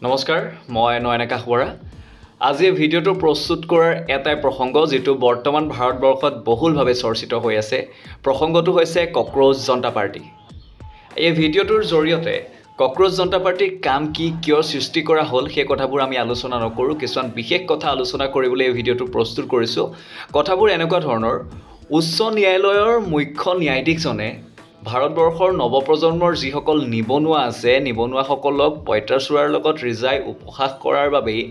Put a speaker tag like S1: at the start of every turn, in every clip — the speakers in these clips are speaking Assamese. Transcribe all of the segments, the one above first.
S1: নমস্কাৰ, মই নয়ন আকাশ বৰা। আজি ভিডিঅ'টো প্ৰস্তুত কৰাৰ এটাই প্ৰসংগ যিটো বৰ্তমান ভাৰতবৰ্ষত বহুলভাৱে চৰ্চিত হৈ আছে। প্ৰসংগটো হৈছে ককৰোচ জনতা পাৰ্টি। এই ভিডিঅ'টোৰ জৰিয়তে ককৰোচ জনতা পাৰ্টিৰ কাম কি, কিয় সৃষ্টি কৰা হ'ল সেই কথাবোৰ আমি আলোচনা নকৰোঁ। কিছুমান বিশেষ কথা আলোচনা কৰিবলৈ এই ভিডিঅ'টো প্ৰস্তুত কৰিছোঁ। কথাবোৰ এনেকুৱা ধৰণৰ: উচ্চ ন্যায়ালয়ৰ মুখ্য ন্যায়াধীশজনে ভাৰতবৰ্ষৰ নৱপ্ৰজন্মৰ যিসকল নিবনুৱা আছে, নিবনুৱাসকলক পঁইতাচোৰাৰ লগত ৰিজাই উপহাস কৰাৰ বাবেই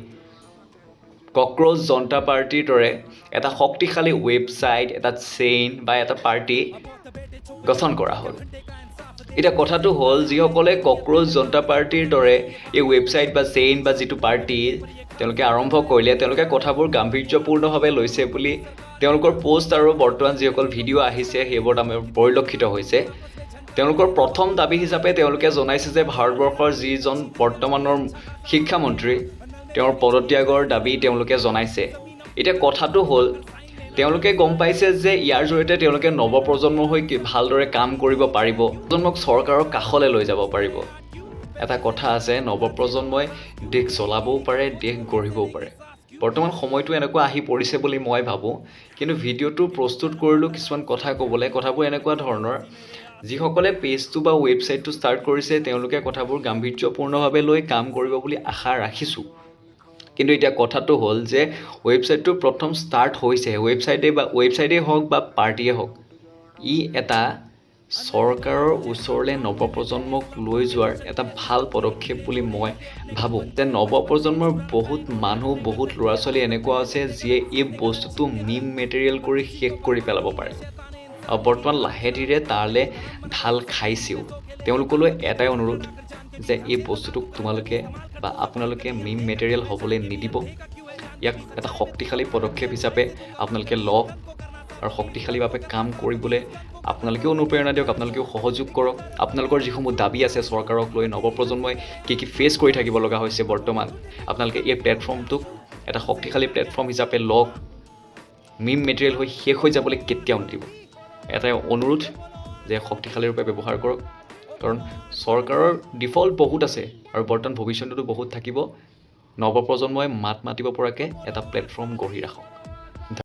S1: ককৰোচ জনতা পাৰ্টিৰ দৰে এটা শক্তিশালী ৱেবছাইট, এটা চেইন বা এটা পাৰ্টি গঠন কৰা হ'ল। এতিয়া কথাটো হ'ল, যিসকলে ককৰোচ জনতা পাৰ্টিৰ দৰে এই ৱেবছাইট বা চেইন বা যিটো পাৰ্টি তেওঁলোকে আৰম্ভ কৰিলে, তেওঁলোকে কথাবোৰ গাম্ভীৰ্যপূৰ্ণভাৱে লৈছে বুলি তেওঁলোকৰ পোষ্ট আৰু বৰ্তমান যিসকল ভিডিঅ' আহিছে সেইবোৰত আমাৰ পৰিলক্ষিত হৈছে। তেওঁলোকৰ প্ৰথম দাবী হিচাপে তেওঁলোকে জনাইছে যে ভাৰতবৰ্ষৰ যিজন বৰ্তমানৰ শিক্ষামন্ত্ৰী তেওঁৰ পদত্যাগৰ দাবী তেওঁলোকে জনাইছে। এতিয়া কথাটো হ'ল, তেওঁলোকে গম পাইছে যে ইয়াৰ জৰিয়তে তেওঁলোকে নৱপ্ৰজন্মৰ হৈ ভালদৰে কাম কৰিব পাৰিব, প্ৰজন্মক চৰকাৰৰ কাষলৈ লৈ যাব পাৰিব। এটা কথা আছে, নৱপ্ৰজন্মই দেশ চলাবও পাৰে, দেশ গঢ়িবও পাৰে। বৰ্তমান সময়টো এনেকুৱা আহি পৰিছে বুলি মই ভাবোঁ। কিন্তু ভিডিঅ'টো প্ৰস্তুত কৰিলোঁ কিছুমান কথা ক'বলৈ। কথাবোৰ এনেকুৱা ধৰণৰ: যিসকলে পেজটো বা ৱেবছাইটটো ষ্টাৰ্ট কৰিছে তেওঁলোকে কথাবোৰ গাম্ভীৰ্যপূৰ্ণভাৱে লৈ কাম কৰিব বুলি আশা ৰাখিছোঁ। কিন্তু এতিয়া কথাটো হ'ল যে ৱেবছাইটটো প্ৰথম ষ্টাৰ্ট হৈছে, ৱেবছাইটেই হওক বা পাৰ্টিয়ে হওক, ই এটা চৰকাৰৰ ওচৰলৈ নৱপ্ৰজন্মক লৈ যোৱাৰ এটা ভাল পদক্ষেপ বুলি মই ভাবোঁ। যে নৱপ্ৰজন্মৰ বহুত মানুহ, বহুত ল'ৰা ছোৱালী এনেকুৱা আছে যিয়ে এই বস্তুটো মিম মেটেৰিয়েল কৰি শেষ কৰি পেলাব পাৰে আৰু বৰ্তমান লাহে ধীৰে তালৈ ঢাল খাইছেও। তেওঁলোকলৈ এটাই অনুৰোধ যে এই বস্তুটোক তোমালোকে বা আপোনালোকে মিম মেটেৰিয়েল হ'বলৈ নিদিব। ইয়াক এটা শক্তিশালী পদক্ষেপ হিচাপে আপোনালোকে লওক আৰু শক্তিশালীভাৱে কাম কৰিবলৈ আপোনালোকেও অনুপ্ৰেৰণা দিয়ক, আপোনালোকেও সহযোগ কৰক। আপোনালোকৰ যিসমূহ দাবী আছে চৰকাৰক লৈ, নৱপ্ৰজন্মই কি ফেচ কৰি থাকিব লগা হৈছে বৰ্তমান, আপোনালোকে এই প্লেটফৰ্মটোক এটা শক্তিশালী প্লেটফৰ্ম হিচাপে লওক। মিম মেটেৰিয়েল হৈ শেষ হৈ যাবলৈ কেতিয়াও নিদিব। এটাই অনুৰোধ যে শক্তিশালী ৰূপে ব্যৱহাৰ কৰক, কাৰণ চৰকাৰৰ ডিফল্ট বহুত আছে আৰু বৰ্তমান ভৱিষ্যততো বহুত থাকিব। নৱপ্ৰজন্মই মাত মাতিব পৰাকৈ এটা প্লেটফৰ্ম গঢ়ি ৰাখক।